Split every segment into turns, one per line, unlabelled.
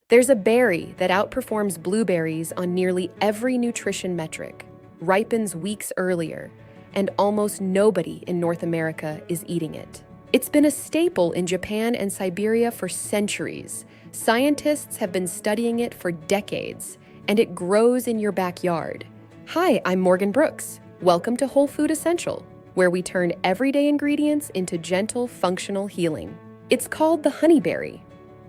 There's a berry that outperforms blueberries on nearly every nutrition metric, ripens weeks earlier, and almost nobody in North America is eating it. It's been a staple in Japan and Siberia for centuries. Scientists have been studying it for decades, and it grows in your backyard. Hi, I'm Morgan Brooks. Welcome to Whole Food Essential, where we turn everyday ingredients into gentle, functional healing. It's called the honeyberry.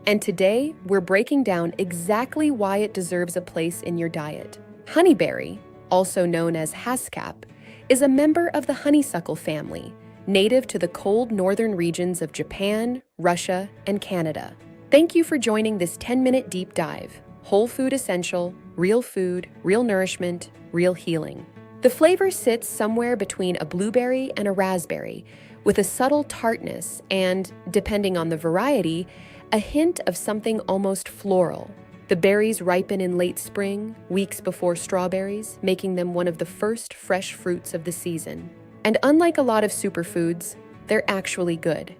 And today, we're breaking down exactly why it deserves a place in your diet. Honeyberry, also known as Haskap, is a member of the honeysuckle family, native to the cold northern regions of Japan, Russia, and Canada. Thank you for joining this 10-minute deep dive. Whole Food Essential, real food, real nourishment, real healing. The flavor sits somewhere between a blueberry and a raspberry, with a subtle tartness and, depending on the variety, a hint of something almost floral. The berries ripen in late spring, weeks before strawberries, making them one of the first fresh fruits of the season. And unlike a lot of superfoods, they're actually good.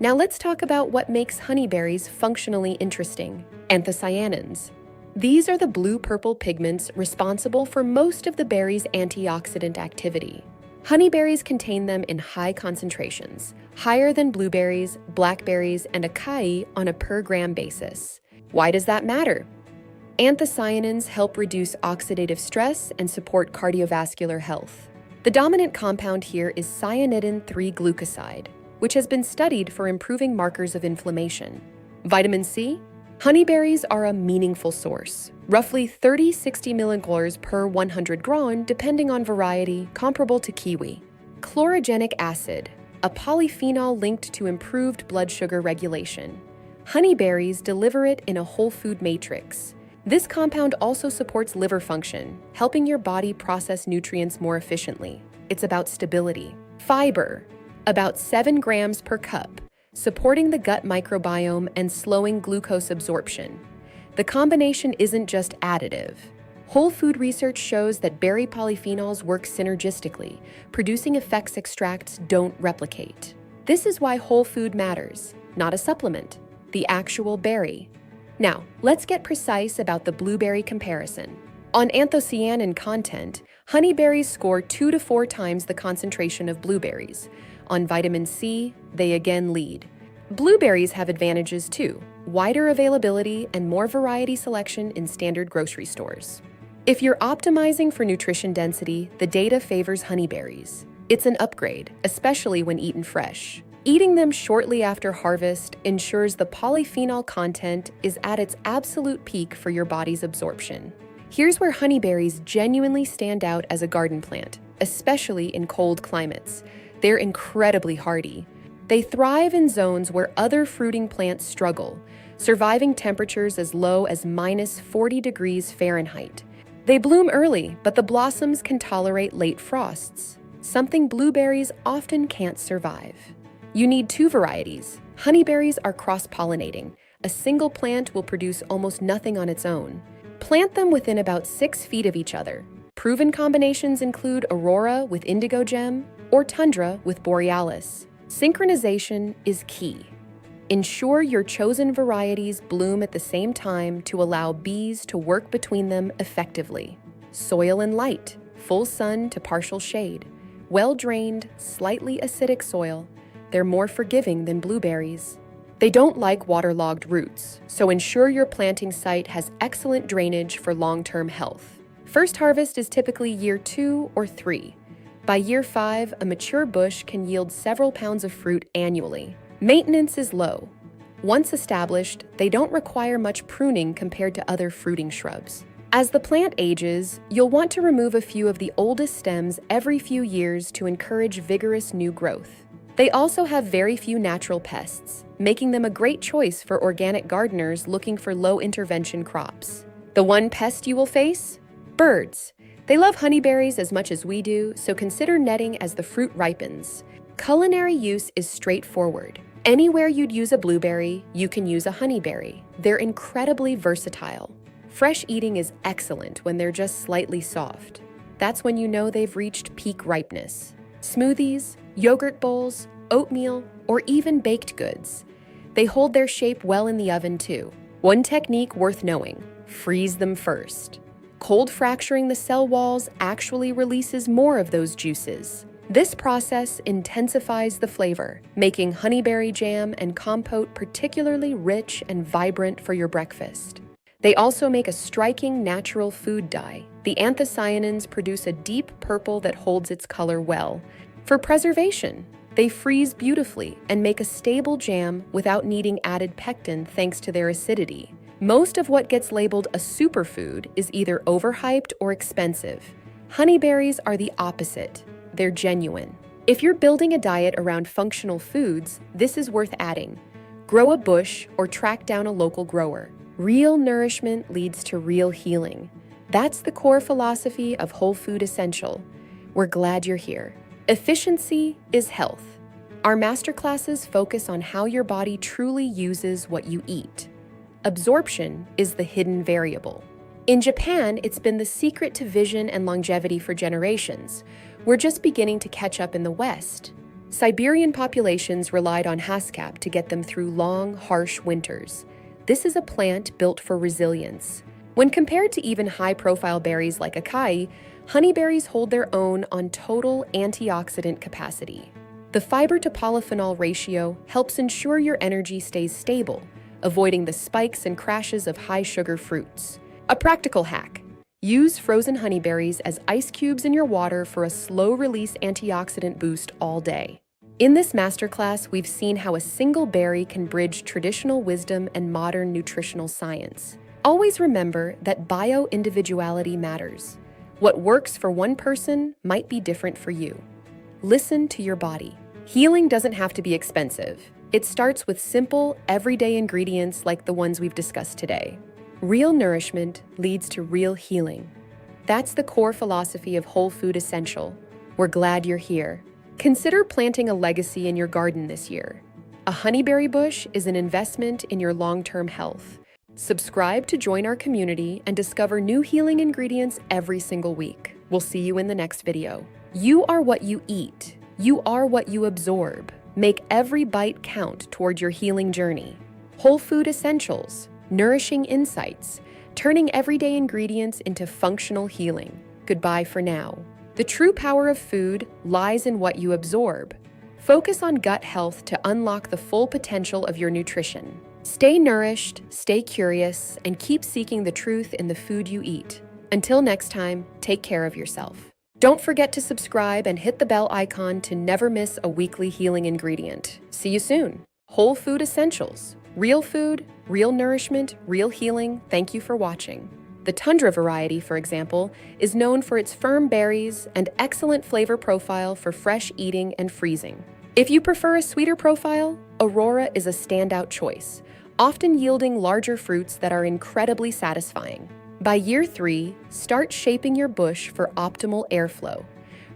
Now let's talk about what makes honeyberries functionally interesting: anthocyanins. These are the blue-purple pigments responsible for most of the berry's antioxidant activity. Honeyberries contain them in high concentrations, higher than blueberries, blackberries, and acai on a per-gram basis. Why does that matter? Anthocyanins help reduce oxidative stress and support cardiovascular health. The dominant compound here is cyanidin 3-glucoside, which has been studied for improving markers of inflammation. Vitamin C? Honeyberries are a meaningful source, roughly 30-60 milligaules per 100 gram depending on variety, comparable to kiwi. Chlorogenic acid, a polyphenol linked to improved blood sugar regulation. Honeyberries deliver it in a whole food matrix. This compound also supports liver function, helping your body process nutrients more efficiently. It's about stability. Fiber, about 7 grams per cup, supporting the gut microbiome and slowing glucose absorption. The combination isn't just additive. Whole food research shows that berry polyphenols work synergistically, producing effects extracts don't replicate. This is why whole food matters, not a supplement, the actual berry. Now, let's get precise about the blueberry comparison. On anthocyanin content, honeyberries score 2 to 4 times the concentration of blueberries. On vitamin C, they again lead. Blueberries have advantages too: wider availability and more variety selection in standard grocery stores. If you're optimizing for nutrition density, the data favors honeyberries. It's an upgrade, especially when eaten fresh. Eating them shortly after harvest ensures the polyphenol content is at its absolute peak for your body's absorption. Here's where honeyberries genuinely stand out as a garden plant, especially in cold climates. They're incredibly hardy. They thrive in zones where other fruiting plants struggle, surviving temperatures as low as -40 degrees Fahrenheit. They bloom early, but the blossoms can tolerate late frosts, something blueberries often can't survive. You need 2 varieties. Honeyberries are cross-pollinating. A single plant will produce almost nothing on its own. Plant them within about 6 feet of each other. Proven combinations include Aurora with Indigo Gem or Tundra with Borealis. Synchronization is key. Ensure your chosen varieties bloom at the same time to allow bees to work between them effectively. Soil and light, full sun to partial shade. Well-drained, slightly acidic soil. They're more forgiving than blueberries. They don't like waterlogged roots, so ensure your planting site has excellent drainage for long-term health. First harvest is typically year 2 or 3. By year 5, a mature bush can yield several pounds of fruit annually. Maintenance is low. Once established, they don't require much pruning compared to other fruiting shrubs. As the plant ages, you'll want to remove a few of the oldest stems every few years to encourage vigorous new growth. They also have very few natural pests, making them a great choice for organic gardeners looking for low-intervention crops. The one pest you will face? Birds. They love honeyberries as much as we do, so consider netting as the fruit ripens. Culinary use is straightforward. Anywhere you'd use a blueberry, you can use a honeyberry. They're incredibly versatile. Fresh eating is excellent when they're just slightly soft. That's when you know they've reached peak ripeness. Smoothies, yogurt bowls, oatmeal, or even baked goods. They hold their shape well in the oven too. One technique worth knowing: freeze them first. Cold fracturing the cell walls actually releases more of those juices. This process intensifies the flavor, making honeyberry jam and compote particularly rich and vibrant for your breakfast. They also make a striking natural food dye. The anthocyanins produce a deep purple that holds its color well. For preservation, they freeze beautifully and make a stable jam without needing added pectin thanks to their acidity. Most of what gets labeled a superfood is either overhyped or expensive. Honeyberries are the opposite. They're genuine. If you're building a diet around functional foods, this is worth adding. Grow a bush or track down a local grower. Real nourishment leads to real healing. That's the core philosophy of Whole Food Essential. We're glad you're here. Efficiency is health. Our masterclasses focus on how your body truly uses what you eat. Absorption is the hidden variable. In Japan, it's been the secret to vision and longevity for generations. We're just beginning to catch up in the West. Siberian populations relied on Haskap to get them through long, harsh winters. This is a plant built for resilience. When compared to even high-profile berries like acai, honeyberries hold their own on total antioxidant capacity. The fiber-to-polyphenol ratio helps ensure your energy stays stable, avoiding the spikes and crashes of high-sugar fruits. A practical hack: use frozen honeyberries as ice cubes in your water for a slow-release antioxidant boost all day. In this masterclass, we've seen how a single berry can bridge traditional wisdom and modern nutritional science. Always remember that bio-individuality matters. What works for one person might be different for you. Listen to your body. Healing doesn't have to be expensive. It starts with simple, everyday ingredients like the ones we've discussed today. Real nourishment leads to real healing. That's the core philosophy of Whole Food Essential. We're glad you're here. Consider planting a legacy in your garden this year. A honeyberry bush is an investment in your long-term health. Subscribe to join our community and discover new healing ingredients every single week. We'll see you in the next video. You are what you eat. You are what you absorb. Make every bite count toward your healing journey. Whole Food Essentials, Nourishing Insights, turning everyday ingredients into functional healing. Goodbye for now. The true power of food lies in what you absorb. Focus on gut health to unlock the full potential of your nutrition. Stay nourished, stay curious, and keep seeking the truth in the food you eat. Until next time, take care of yourself. Don't forget to subscribe and hit the bell icon to never miss a weekly healing ingredient. See you soon. Whole Food Essentials. Real food, real nourishment, real healing. Thank you for watching. The tundra variety, for example, is known for its firm berries and excellent flavor profile for fresh eating and freezing. If you prefer a sweeter profile, Aurora is a standout choice, often yielding larger fruits that are incredibly satisfying. By year 3, start shaping your bush for optimal airflow.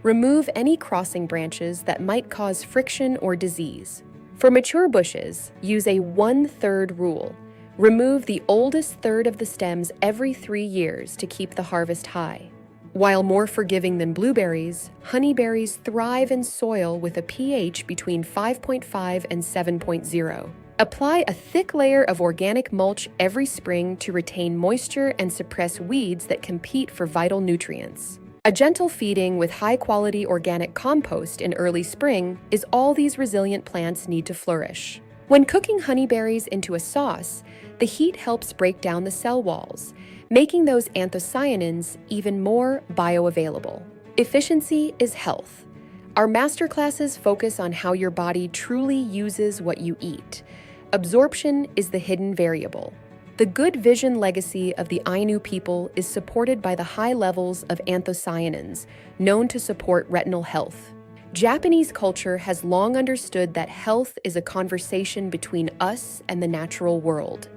Remove any crossing branches that might cause friction or disease. For mature bushes, use a 1/3 rule. Remove the oldest third of the stems every 3 years to keep the harvest high. While more forgiving than blueberries, honeyberries thrive in soil with a pH between 5.5 and 7.0. Apply a thick layer of organic mulch every spring to retain moisture and suppress weeds that compete for vital nutrients. A gentle feeding with high-quality organic compost in early spring is all these resilient plants need to flourish. When cooking honeyberries into a sauce, the heat helps break down the cell walls, making those anthocyanins even more bioavailable. Efficiency is health. Our masterclasses focus on how your body truly uses what you eat. Absorption is the hidden variable. The good vision legacy of the Ainu people is supported by the high levels of anthocyanins, known to support retinal health. Japanese culture has long understood that health is a conversation between us and the natural world.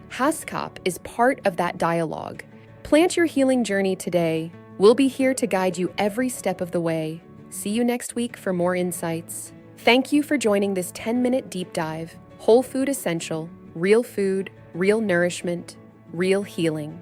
Haskap is part of that dialogue. Plant your healing journey today. We'll be here to guide you every step of the way. See you next week for more insights. Thank you for joining this 10-minute deep dive. Whole Food Essential, real food, real nourishment, real healing.